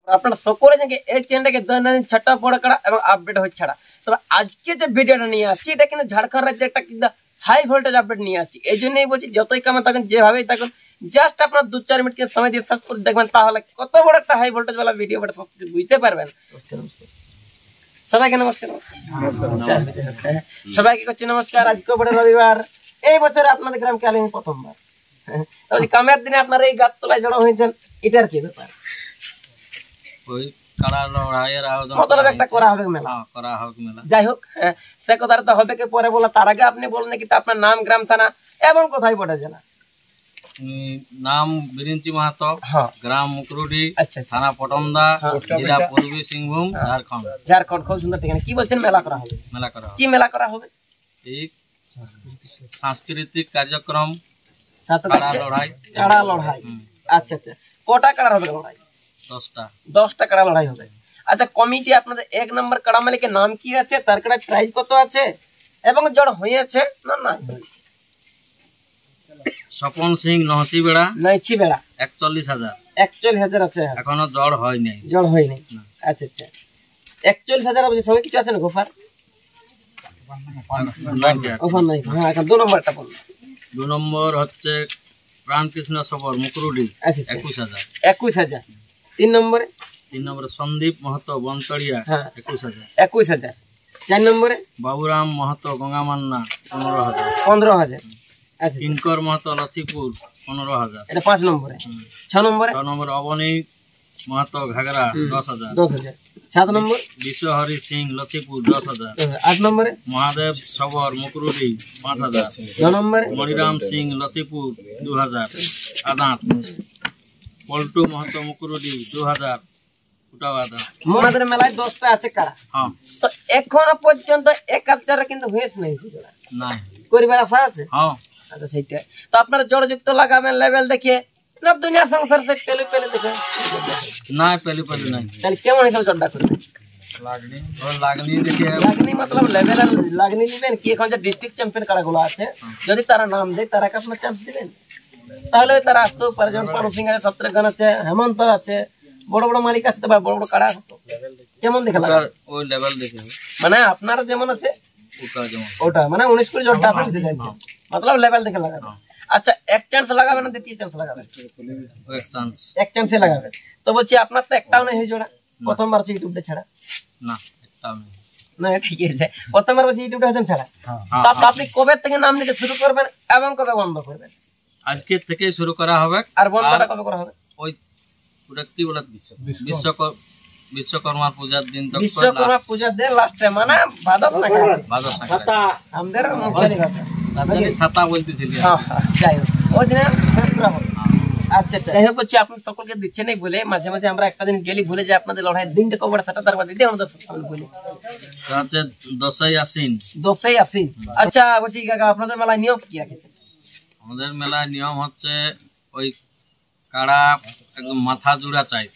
আপনারা সকলে জানেন এই চ্যানেলটাকে দৈনন্দিন ছোট বড় করা এবং আপডেট হচ্ছে ছাড়া। তবে আজকে যে ভিডিওটা নিয়ে আসছি এটা কিন্তু ঝাড়খণ্ড রাজ্যে একটা কিন্তু হাই ভোল্টেজ আপডেট নিয়ে আসছি। এই জন্যই বলছি যতই কামে থাকুন যেভাবেই থাকুন জাস্ট আপনার 2-4 মিনিট সময় দিয়ে সার্চ করে দেখবেন, তাহলে কত বড় একটা হাই ভোল্টেজ वाला ভিডিও বড় সব কিছু বুঝতে পারবেন। সবাইকে নমস্কার। সবাইকে করছি নমস্কার। আজকে বড় রবিবার, এই বছর আপনাদের গ্রামকে আলেন প্রথমবার। তবে কামের দিনে আপনারা এই গাছতলায় জড়ো হয়েছেন, এটার কি ব্যাপার? ওই কাড়া লড়াইয়ের আয়োজন মতলব একটা করা হবে মেলা। করা হবে মেলা। যাই হোক, সে কথাটা তো হবে কি পরে বলা, তার আগে আপনি বলুন কি আপনার নাম, গ্রাম, থানা এবং কোথায় পড়ে জানা? নাম বিরিঞ্চি মাহাতো, গ্রাম মুকরুডি, থানা পটমদা, জেলা পূর্বী সিংভূম, ঝাড়খণ্ড। ঝাড়খণ্ড, খুব সুন্দর ঠিকানা। কি বলছেন মেলা করা হবে? মেলা করা হবে। কি মেলা করা হবে? এই সাংস্কৃতিক কার্যক্রম, কাড়া লড়াই। আচ্ছা আচ্ছা, কটা কাড়া হবে লড়াই? 10টা কাড়া লড়াই হবে। আচ্ছা, কমিটি আপনাদের 1 নম্বর কাড়া মালিকের নাম কি আছে, তার কাড়া প্রাইস কত আছে এবং জড় হয়েছে না না? স্বপন সিং নহতি বেড়া, 41,000। 41,000 আছে, এখনো জড় হয় নাই। জড় হয় নাই। আচ্ছা আচ্ছা, 41,000 আছে। সঙ্গে কিছু আছে না গোফার? গোফার নাই। হ্যাঁ, এখন 2 নম্বরটা বলুন। 2 নম্বর হচ্ছে প্রাণকৃষ্ণ সবর মুকরুডি, 21,000। 21,000। 3 নম্বরে? 3 নম্বরে সন্দীপ মাহাতো বনতড়িয়া, 21,000। 21,000। 4 নম্বরে? বাবুরাম মাহাতো গঙ্গামান্না, 15,000। 15,000। আচ্ছা। কিঙ্কর মাহাতো লক্ষ্মীপুর, 15,000। এটা 5 নম্বরে। 6 নম্বরে? 6 নম্বরে অবনী মাহাতো ঘাগরা, 10,000। 10,000। 7 নম্বর? বিশ্বহরি সিং লক্ষ্মীপুর, 10,000। 8 নম্বরে? মহাদেব সবর মুকরুডি, 5,000। 9 নম্বরে? মনিরাম সিং লক্ষ্মীপুর, 2,000 আদাঁত। পল্টু মাহাতো মুকরুডি, 2,000 উটাও আদাঁত। আমাদের মেলায় 10টা আছে কাড়া। হ্যাঁ, তো এখনো পর্যন্ত 1,000 কিন্তু হয়েছে নাই। নাই করিবার আশা আছে? হ্যাঁ। আচ্ছা, সেইটা তো আপনারা জড়যুক্ত লাগাবেন লেভেল দেখিয়ে না দুনিয়া সংসার সে পেলে পেলে দেখে না, পেলি নাই। তাহলে কেমন হিসাবে জড়টা করবেন? লাগনি দেখে লাগনি মতলব লেভেল আর লাগনি নেবেন কি? এখন যে ডিস্ট্রিক্ট চ্যাম্পিয়ন কাড়াগুলো আছে যদি তারা নাম দেয় তারা কি আপনার চান্স দিবেন? তাহলে তারা আসতেও পারে। যেমন পানু সিং আছে, সত্রগান আছে, হেমন্ত আছে, বড় বড় মালিক আছে, বড় বড় কাড়া। কেমন দেখে লাগে? ওই লেভেল দেখে, মানে আপনার যেমন আছে ওটা মানে 19 করে জড়টা আপনি দিতে চাইছেন, মতলব লেভেল দেখে লাগাবেন। আচ্ছা, এক চান্স লাগাবেন না দ্বিতীয় চান্স লাগাবেন? এক চান্সে লাগাবেন। তো বলছি আপনার তো একটাও নেই হয়ে জোড়া, প্রথমবার আছে ইউটিউবটা ছাড়া? না, একটাও নেই। না, ঠিক আছে, প্রথমবার বলছি ইউটিউবটা হয়েছেন ছাড়া। তো আপনি কবে থেকে নাম নিতে শুরু করবেন এবং কবে বন্ধ করবেন? আজকে থেকে শুরু করা হবে। আর বন্ধটা কবে করা হবে? ওই ওটা কি বলে বিশ্বকর্মা পূজার দিন। বিশ্বকর্মা পূজার দিন লাস্টে, মানে ভাদর না? ছাতা আমাদের মুখের ভাষা ছাতা বলতেছিলি। যাই হোক, ওই দিনে হবে। আচ্ছা আচ্ছা, যাই হোক, বলছি আপনি সকলকে দিচ্ছেন এই বলে মাঝে মাঝে আমরা একটা দিন গেলি ভুলে যাই আপনাদের লড়াইয়ের দিনটা কবে, সেটা তার মধ্যে দিয়ে আমাদের বলি। 10ই আশ্বিন। 10ই আশ্বিন। আচ্ছা, বলছি কাকা আপনাদের মেলায় নিয়ম কি রেখেছেন? আমাদের মেলায় নিয়ম হচ্ছে ওই কাড়া একদম মাথা জুড়া চাই।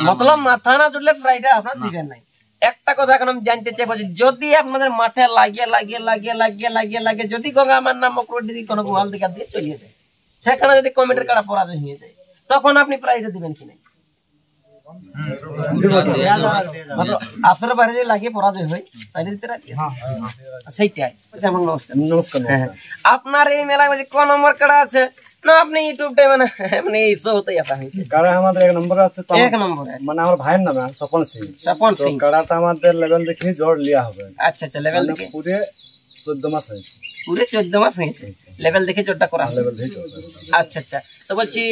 মতলব মাথা না জুড়লে ফ্রাইডে আপনার দিবেন নাই। একটা কথা এখন আমি জানতে চাই, বলছি যদি আপনাদের মাঠে লাগে যদি গঙ্গামার নাম মকরুডি দিকে কোনো গোয়াল দিকে দিয়ে চলিয়ে যায়, সেখানে যদি কমিটির কাড়া পরাজয় হয়ে যায়, তখন আপনি প্রাইজে দিবেন কি নাই? আসলে বাইরে যদি লাগিয়ে পরাজয় হয় তাহলে দিতে রাখি। সেইটাই। নমস্কার। আপনার এই মেলায় বলছি কোন নম্বর কাড়া আছে না? আপনি ইউটিউবটা মানে এমনি শো হতেই আসা হয়েছে। কাড়া আমাদের 1 নম্বরে আছে। 1 নম্বরে মানে আমার ভাইয়ের নাম স্বপন সিং। স্বপন সিং। কাড়াটা আমাদের লেভেল দেখে জোর লিয়া হবে। আচ্ছা আচ্ছা, লেভেল দেখে পুরো 14 মাস হয়েছে। পুরো 14 মাস হয়েছে লেভেল দেখে জোরটা করা হবে। আচ্ছা আচ্ছা, তো বলছি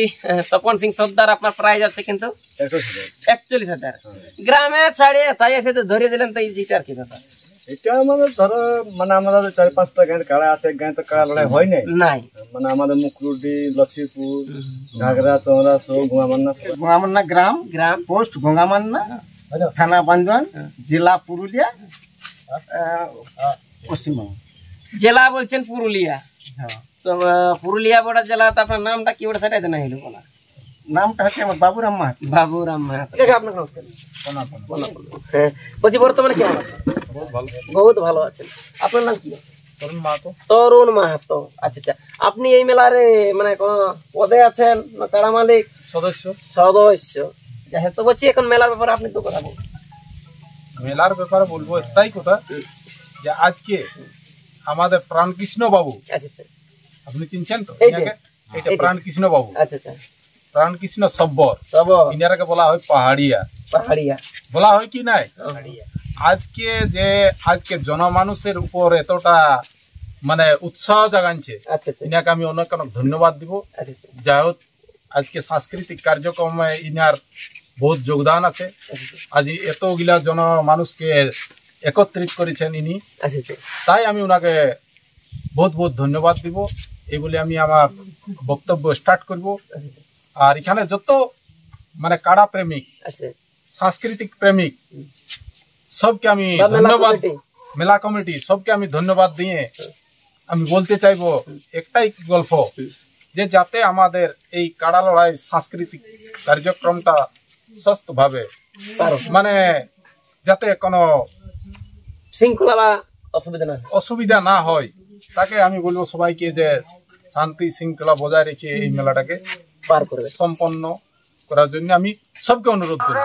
স্বপন সিং সর্দার আপনার প্রাইজ আছে কিন্তু 41,000। গ্রামে ছাড়িয়ে তাই এসে তো ধরে দিলেন, তো এই জিটার কি ব্যাপার? এটা আমাদের ধরো মানে আমাদের 4-5টা গাঁয়ের কাড়া আছে, গাঁয়ে তো কাড়া লড়াই হয় নাই। মানে আমাদের মুকরুডি, লক্ষ্মীপুর, ঘাগরা, চৌরা, সব ঘোঙামান্না গ্রাম পোস্ট ঘোঙামান্না, থানা বাঞ্জন, জেলা পুরুলিয়া, পশ্চিমবঙ্গ। জেলা বলছেন পুরুলিয়া? তো পুরুলিয়া বড় জেলা, তো আপনার নামটা কি ওটা সেটাই তো না হইলো বলা? নামটা হচ্ছে আমার বাবুরাম মাহাতো। বাবুরাম মাহাতো। আপনার বলছি বর্তমানে কেমন আছে? বহুত ভালো আছেন। আপনার নাম কি? তরুণ মাহাতো। আচ্ছা আচ্ছা, আপনি এই মেলার মানে কোন পদে আছেন না কাড়া মালিক? সদস্য। যাই হোক, তো বলছি এখন মেলার ব্যাপারে আপনি তো কথা বলুন। মেলার ব্যাপারে বলবো একটাই কথা, যে আজকে আমাদের প্রাণকৃষ্ণ বাবু, আচ্ছা আচ্ছা, আপনি চিনছেন তো? এইটা। এটা প্রাণকৃষ্ণ বাবু, আচ্ছা আচ্ছা, প্রাণকৃষ্ণ সব্বর, তব ইনারাকে বলা হয় পাহাড়িয়া, পাহাড়িয়া বলা হয় কি নাই? আজকে জনমানুষের উপর এতটা মানে উৎসাহ জাগানছে, আচ্ছা আচ্ছা, ইনাকে আমি অনেক অনেক ধন্যবাদ দিব। আচ্ছা আচ্ছা, যাই হোক, আজকে সাংস্কৃতিক কার্যক্রমে ইনার বহুত যোগদান আছে। আজ এতগুলা জনমানুষকে একত্রিত করেছেন ইনি, আচ্ছা আচ্ছা, তাই আমি ওনাকে বহুত বহুত ধন্যবাদ দিব। এই বলে আমি আমার বক্তব্য স্টার্ট করব। আর এখানে যত মানে কাড়া প্রেমিক, আচ্ছা, সাংস্কৃতিক প্রেমিক সবকে আমি বা মেলা ধন্যবাদ, কমিটি। মেলা কমিটি সবকে আমি ধন্যবাদ দিয়ে আমি বলতে চাইবো একটাই গল্প, যে যাতে আমাদের এই কাড়া লড়াই সাংস্কৃতিক কার্যক্রমটা সুস্থভাবে মানে যাতে কোনো শৃঙ্খলা বা অসুবিধা না হয়। অসুবিধা না হয়, তাকে আমি বলবো সবাইকে যে শান্তি শৃঙ্খলা বজায় রেখে এই মেলাটাকে পার করবে। সম্পন্ন করার জন্য আমি সবকে অনুরোধ করব।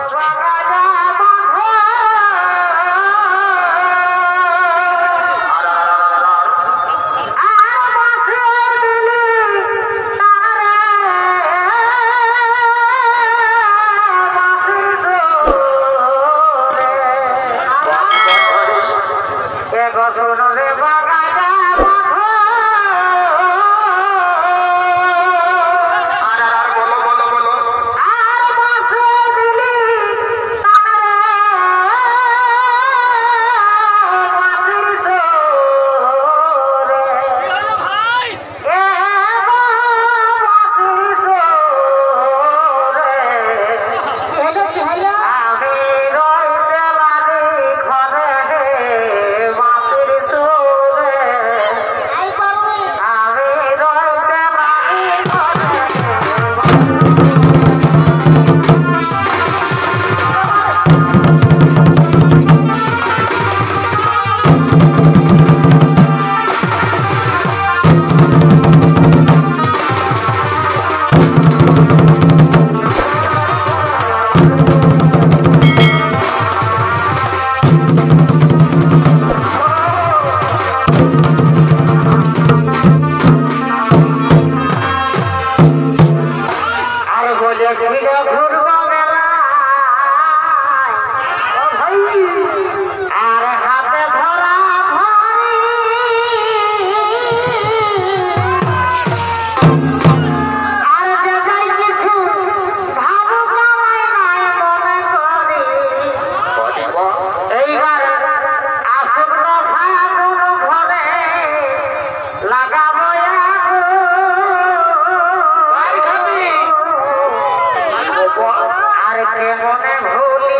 আর কেমনে ভুলি